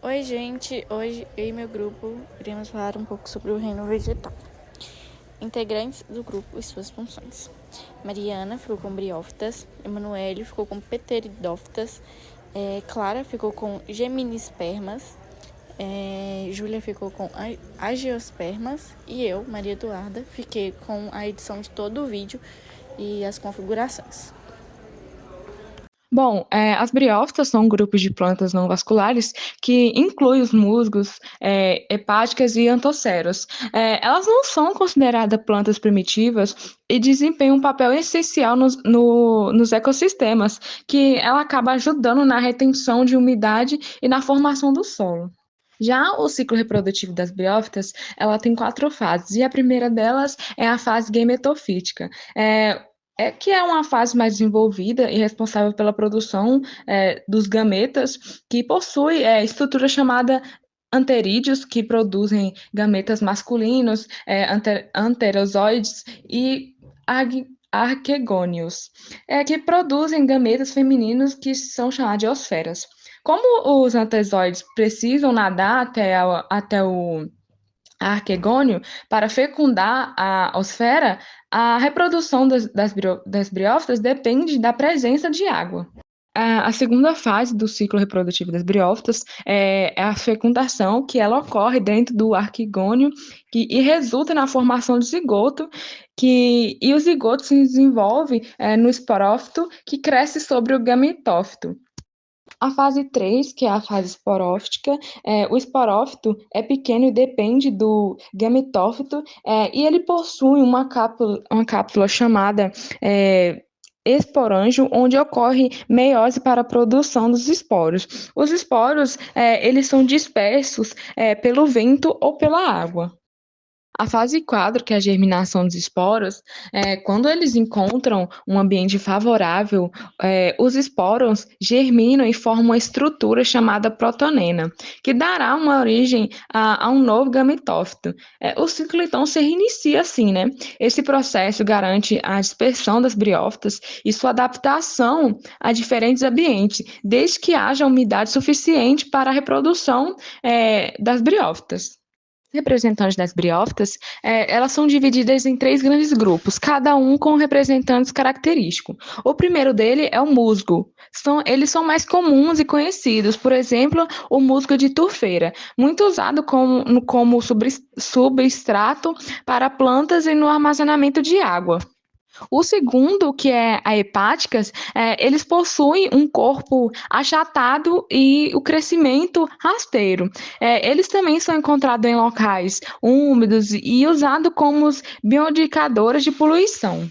Oi, gente! Hoje eu e meu grupo iremos falar um pouco sobre o reino vegetal. Integrantes do grupo e suas funções. Mariana ficou com briófitas, Emanuele ficou com pteridófitas, Clara ficou com geminispermas, Júlia ficou com agiospermas e eu, Maria Eduarda, fiquei com a edição de todo o vídeo e as configurações. Bom, as briófitas são grupos de plantas não vasculares que incluem os musgos, hepáticas e anthoceros. Elas não são consideradas plantas primitivas e desempenham um papel essencial nos ecossistemas, que ela acaba ajudando na retenção de umidade e na formação do solo. Já o ciclo reprodutivo das briófitas, ela tem 4 fases, e a primeira delas é a fase gametofítica. Que é uma fase mais desenvolvida e responsável pela produção dos gametas, que possui estrutura chamada anterídeos, que produzem gametas masculinos, anterozoides e arquegônios, que produzem gametas femininos que são chamados de osferas. Como os anterozoides precisam nadar até o arquegônio para fecundar a osfera, a reprodução das briófitas depende da presença de água. A segunda fase do ciclo reprodutivo das briófitas é a fecundação, que ela ocorre dentro do arquigônio e resulta na formação de zigoto, e o zigoto se desenvolve no esporófito, que cresce sobre o gametófito. A fase 3, que é a fase esporófitica, o esporófito é pequeno e depende do gametófito, e ele possui uma cápsula chamada esporângio, onde ocorre meiose para a produção dos esporos. Os esporos, eles são dispersos pelo vento ou pela água. A fase 4, que é a germinação dos esporos, quando eles encontram um ambiente favorável, os esporos germinam e formam uma estrutura chamada protonena, que dará uma origem a um novo gametófito. O ciclo, então, se reinicia assim, né? Esse processo garante a dispersão das briófitas e sua adaptação a diferentes ambientes, desde que haja umidade suficiente para a reprodução das briófitas. Representantes das briófitas, elas são divididas em 3 grandes grupos, cada um com representantes característicos. O primeiro dele é o musgo. Eles são mais comuns e conhecidos, por exemplo, o musgo de turfeira, muito usado como substrato para plantas e no armazenamento de água. O segundo, que é a hepáticas, eles possuem um corpo achatado e o crescimento rasteiro. Eles também são encontrados em locais úmidos e usados como os bioindicadores de poluição.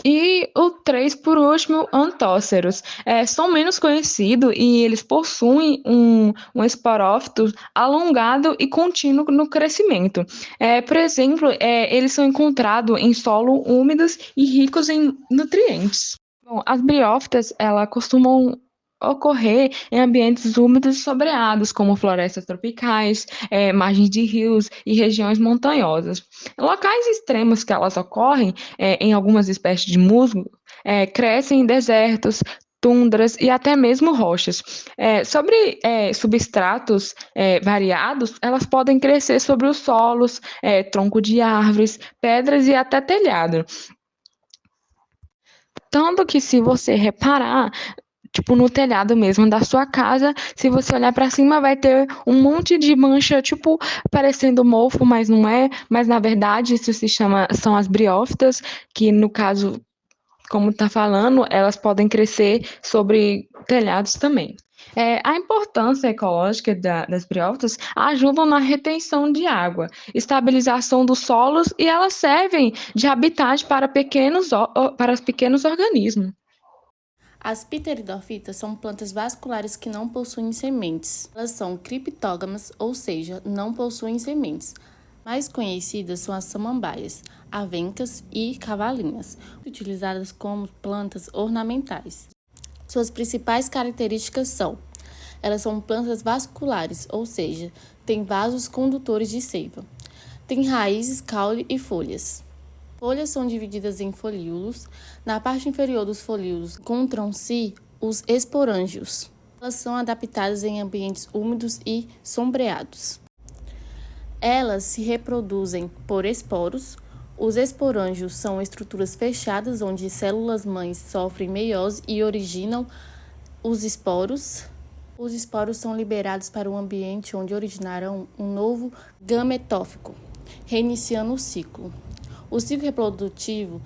E o 3, por último, antóceros. São menos conhecidos e eles possuem um esporófito alongado e contínuo no crescimento. Por exemplo, eles são encontrados em solo úmidos e ricos em nutrientes. Bom, as briófitas, elas costumam ocorrer em ambientes úmidos e sombreados, como florestas tropicais, margens de rios e regiões montanhosas. Locais extremos que elas ocorrem, em algumas espécies de musgo, crescem em desertos, tundras e até mesmo rochas. Sobre substratos variados, elas podem crescer sobre os solos, tronco de árvores, pedras e até telhado. Tanto que, se você reparar, tipo, no telhado mesmo da sua casa, se você olhar para cima, vai ter um monte de mancha, tipo, parecendo mofo, mas não é. Mas, na verdade, isso são as briófitas, que, no caso, como está falando, elas podem crescer sobre telhados também. A importância ecológica das briófitas ajudam na retenção de água, estabilização dos solos, e elas servem de habitat para os pequenos organismos. As pteridófitas são plantas vasculares que não possuem sementes. Elas são criptógamas, ou seja, não possuem sementes. Mais conhecidas são as samambaias, avencas e cavalinhas, utilizadas como plantas ornamentais. Suas principais características são: elas são plantas vasculares, ou seja, têm vasos condutores de seiva. Têm raízes, caule e folhas. Folhas são divididas em folíolos. Na parte inferior dos folíolos encontram-se os esporângios. Elas são adaptadas em ambientes úmidos e sombreados. Elas se reproduzem por esporos. Os esporângios são estruturas fechadas onde células-mães sofrem meiose e originam os esporos. Os esporos são liberados para o ambiente onde originarão um novo gametófito, reiniciando o ciclo. O ciclo reprodutivo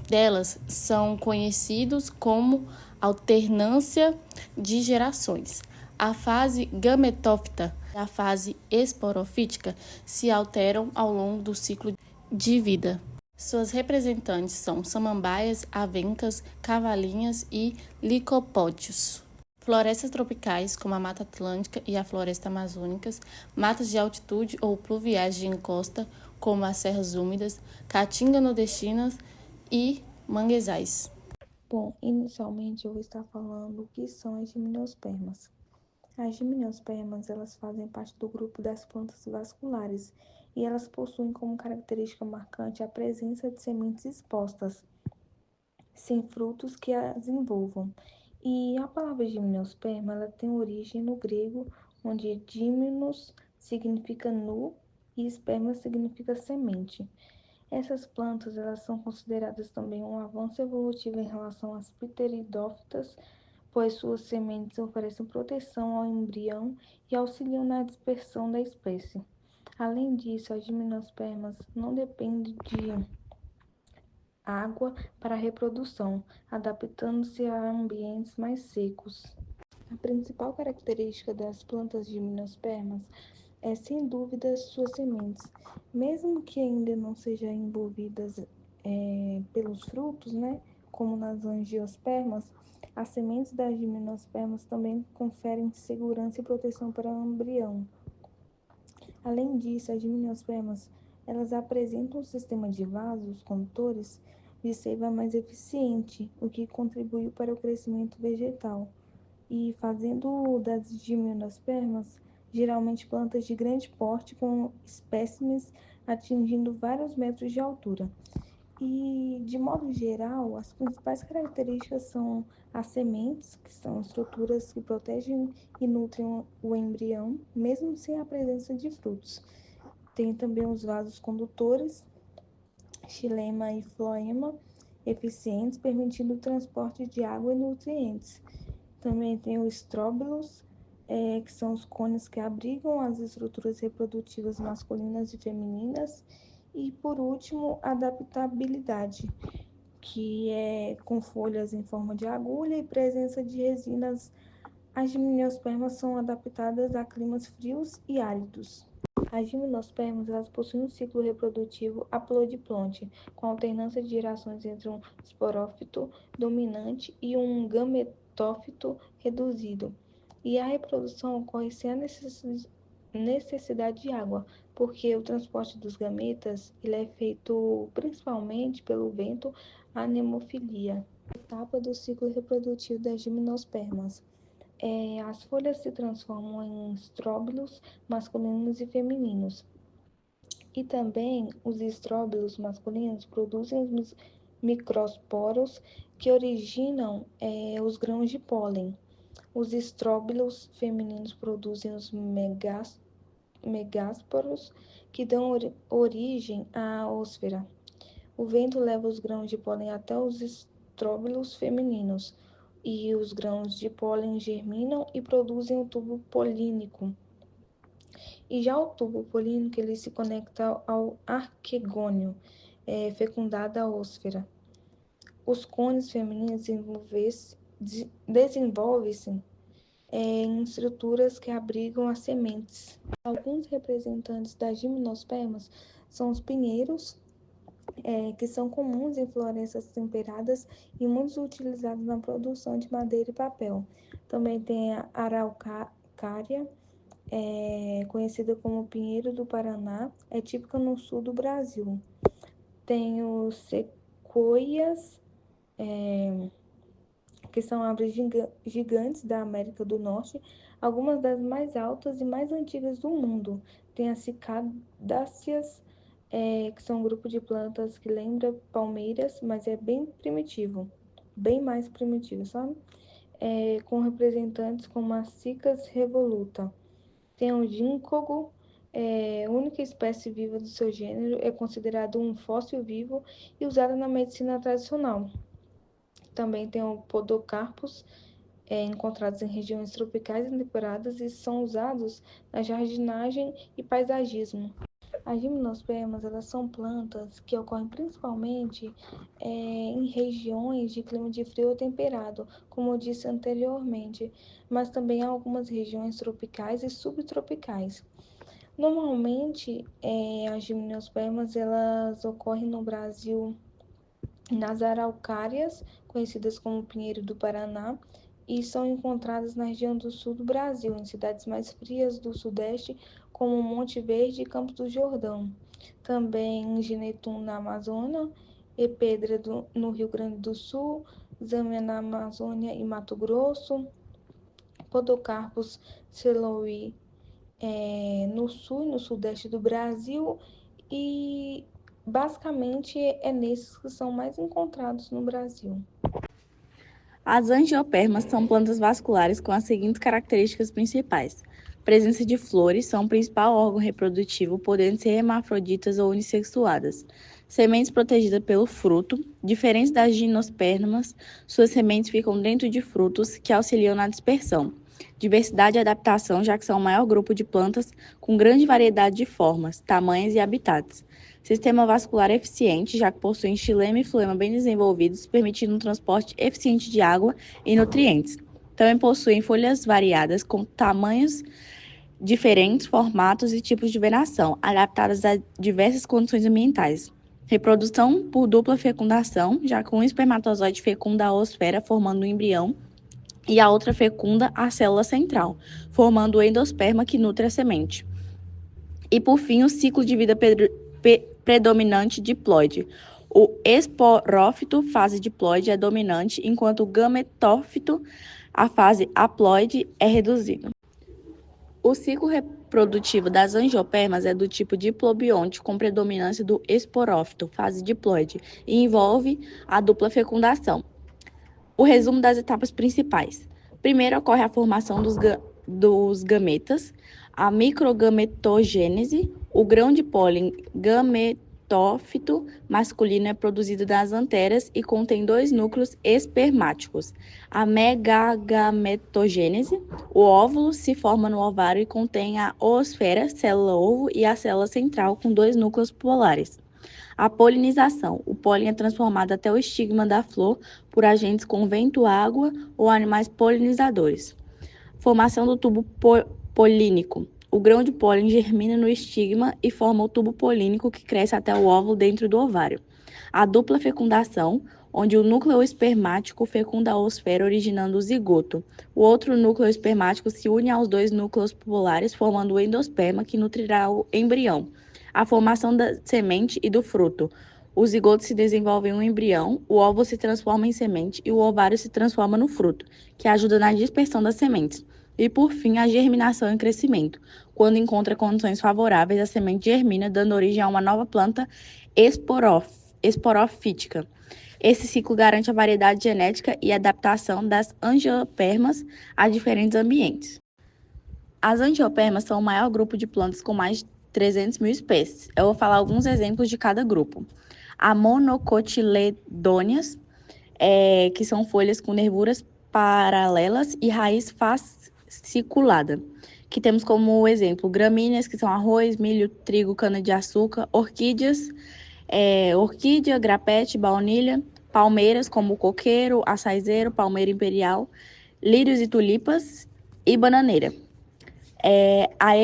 delas são conhecidos como alternância de gerações. A fase gametófita e a fase esporofítica se alteram ao longo do ciclo de vida. Suas representantes são samambaias, avencas, cavalinhas e licopódios. Florestas tropicais, como a Mata Atlântica e a Floresta Amazônica, matas de altitude ou pluviais de encosta, como as serras úmidas, caatinga nordestinas e manguezais. Bom, inicialmente eu vou estar falando o que são as gimnospermas. As gimnospermas, elas fazem parte do grupo das plantas vasculares e elas possuem como característica marcante a presença de sementes expostas, sem frutos que as envolvam. E a palavra gimnosperma, ela tem origem no grego, onde gimnos significa nu e esperma significa semente. Essas plantas, elas são consideradas também um avanço evolutivo em relação às pteridófitas, pois suas sementes oferecem proteção ao embrião e auxiliam na dispersão da espécie. Além disso, as gimnospermas não dependem de água para a reprodução, adaptando-se a ambientes mais secos. A principal característica das plantas gimnospermas é, sem dúvida, suas sementes. Mesmo que ainda não sejam envolvidas pelos frutos, né, como nas angiospermas, as sementes das gimnospermas também conferem segurança e proteção para o embrião. Além disso, as gimnospermas, elas apresentam um sistema de vasos condutores de seiva mais eficiente, o que contribui para o crescimento vegetal. E fazendo das gimnospermas geralmente plantas de grande porte com espécimes atingindo vários metros de altura. E, de modo geral, as principais características são as sementes, que são estruturas que protegem e nutrem o embrião, mesmo sem a presença de frutos. Tem também os vasos condutores, xilema e floema, eficientes, permitindo o transporte de água e nutrientes. Também tem os estróbilos, que são os cones que abrigam as estruturas reprodutivas masculinas e femininas. E, por último, a adaptabilidade, que é com folhas em forma de agulha e presença de resinas. As gimnospermas são adaptadas a climas frios e áridos. As gimnospermas, elas possuem um ciclo reprodutivo aplodiplonte, com alternância de gerações entre um esporófito dominante e um gametófito reduzido. E a reprodução ocorre sem a necessidade de água, porque o transporte dos gametas ele é feito principalmente pelo vento, a anemofilia. Etapa do ciclo reprodutivo das gimnospermas. As folhas se transformam em estróbilos masculinos e femininos. E também os estróbilos masculinos produzem os microsporos que originam os grãos de pólen. Os estróbilos femininos produzem os megásporos que dão origem à hósfera. O vento leva os grãos de pólen até os estróbilos femininos e os grãos de pólen germinam e produzem o tubo polínico. E já o tubo polínico ele se conecta ao arquegônio, fecundada a hósfera. Os cones femininos desenvolvem-se em estruturas que abrigam as sementes. Alguns representantes das gimnospermas são os pinheiros, que são comuns em florestas temperadas e muito utilizados na produção de madeira e papel. Também tem a araucária, conhecida como pinheiro do Paraná, é típica no sul do Brasil. Tem os sequoias, que são árvores gigantes da América do Norte, algumas das mais altas e mais antigas do mundo. Tem as cicadáceas, que são um grupo de plantas que lembra palmeiras, mas é bem primitivo, bem mais primitivo, sabe? com representantes como a Cicas revoluta. Tem o ginkgo, única espécie viva do seu gênero, é considerado um fóssil vivo e usado na medicina tradicional. Também tem o Podocarpus, encontrados em regiões tropicais e temperadas e são usados na jardinagem e paisagismo. As gimnospermas, elas são plantas que ocorrem principalmente em regiões de clima de frio ou temperado, como eu disse anteriormente, mas também em algumas regiões tropicais e subtropicais. Normalmente, as gimnospermas, elas ocorrem no Brasil nas araucárias, conhecidas como pinheiro do Paraná, e são encontradas na região do sul do Brasil, em cidades mais frias do sudeste, como Monte Verde e Campos do Jordão. Também em Ginetum, na Amazônia, Epedra no Rio Grande do Sul, Zâmia na Amazônia e Mato Grosso, Podocarpus celoui no sul e no sudeste do Brasil, e basicamente é nesses que são mais encontrados no Brasil. As angiopermas são plantas vasculares com as seguintes características principais. Presença de flores, são o principal órgão reprodutivo, podendo ser hermafroditas ou unissexuadas. Sementes protegidas pelo fruto. Diferente das gimnospermas, suas sementes ficam dentro de frutos que auxiliam na dispersão. Diversidade e adaptação, já que são o maior grupo de plantas com grande variedade de formas, tamanhos e habitats. Sistema vascular eficiente, já que possuem xilema e flema bem desenvolvidos, permitindo um transporte eficiente de água e nutrientes. Também possuem folhas variadas, com tamanhos diferentes, formatos e tipos de venação, adaptadas a diversas condições ambientais. Reprodução por dupla fecundação, já que um espermatozoide fecunda a oosfera, formando um embrião, e a outra fecunda a célula central, formando o endosperma que nutre a semente. E, por fim, o ciclo de vida predominante diploide. O esporófito, fase diploide, é dominante, enquanto o gametófito, a fase haploide, é reduzido. O ciclo reprodutivo das angiopermas é do tipo diplobionte, com predominância do esporófito, fase diploide, e envolve a dupla fecundação. O resumo das etapas principais. Primeiro ocorre a formação dos gametas, a microgametogênese. O grão de pólen gametófito masculino é produzido das anteras e contém 2 núcleos espermáticos. A megagametogênese. O óvulo se forma no ovário e contém a oosfera, célula-ovo, e a célula central com 2 núcleos polares. A polinização. O pólen é transformado até o estigma da flor por agentes como vento, água ou animais polinizadores. Formação do tubo polínico. O grão de pólen germina no estigma e forma o tubo polínico que cresce até o óvulo dentro do ovário. A dupla fecundação, onde o núcleo espermático fecunda a oosfera, originando o zigoto. O outro núcleo espermático se une aos 2 núcleos polares, formando o endosperma que nutrirá o embrião. A formação da semente e do fruto. O zigoto se desenvolve em um embrião, o óvulo se transforma em semente e o ovário se transforma no fruto, que ajuda na dispersão das sementes. E, por fim, a germinação e crescimento. Quando encontra condições favoráveis, a semente germina, dando origem a uma nova planta esporofítica. Esse ciclo garante a variedade genética e adaptação das angiopermas a diferentes ambientes. As angiopermas são o maior grupo de plantas com mais de 300 mil espécies. Eu vou falar alguns exemplos de cada grupo. A monocotiledôneas, que são folhas com nervuras paralelas e raiz fasciculada, que temos como exemplo gramíneas, que são arroz, milho, trigo, cana-de-açúcar, orquídeas, orquídea, grapete, baunilha, palmeiras como o coqueiro, açaizeiro, palmeira imperial, lírios e tulipas e bananeira. A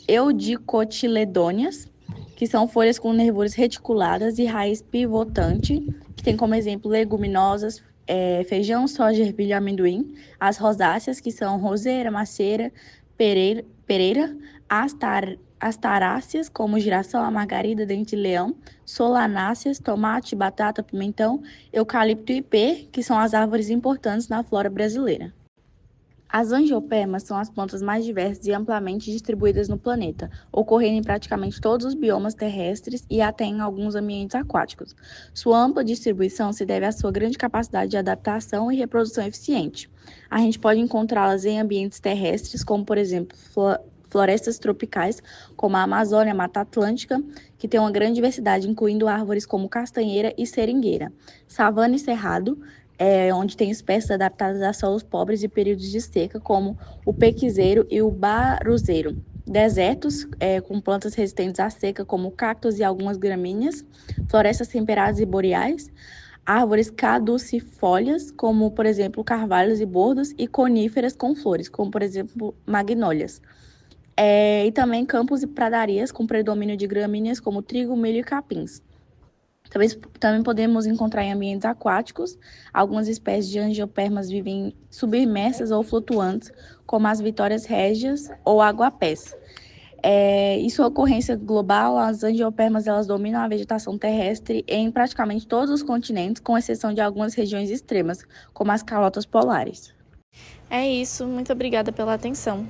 eudicotiledôneas, que são folhas com nervuras reticuladas e raiz pivotante, que tem como exemplo leguminosas, feijão, soja, ervilha, amendoim. As rosáceas, que são roseira, macieira, pereira, astaráceas, como girassol, a margarida, dente-leão, solanáceas, tomate, batata, pimentão, eucalipto e ipê, que são as árvores importantes na flora brasileira. As angiopermas são as plantas mais diversas e amplamente distribuídas no planeta, ocorrendo em praticamente todos os biomas terrestres e até em alguns ambientes aquáticos. Sua ampla distribuição se deve à sua grande capacidade de adaptação e reprodução eficiente. A gente pode encontrá-las em ambientes terrestres, como por exemplo florestas tropicais, como a Amazônia, a Mata Atlântica, que tem uma grande diversidade, incluindo árvores como castanheira e seringueira. Savana e cerrado, onde tem espécies adaptadas a solos pobres e períodos de seca, como o pequizeiro e o baruzeiro. Desertos, com plantas resistentes à seca, como cactos e algumas gramíneas. Florestas temperadas e boreais. Árvores caducifólias, como, por exemplo, carvalhos e bordos. E coníferas com flores, como, por exemplo, magnólias. E também campos e pradarias com predomínio de gramíneas, como trigo, milho e capins. Também podemos encontrar em ambientes aquáticos. Algumas espécies de angiopermas vivem submersas ou flutuantes, como as vitórias régias ou aguapés. Em sua ocorrência global, as angiopermas elas dominam a vegetação terrestre em praticamente todos os continentes, com exceção de algumas regiões extremas, como as calotas polares. É isso, muito obrigada pela atenção.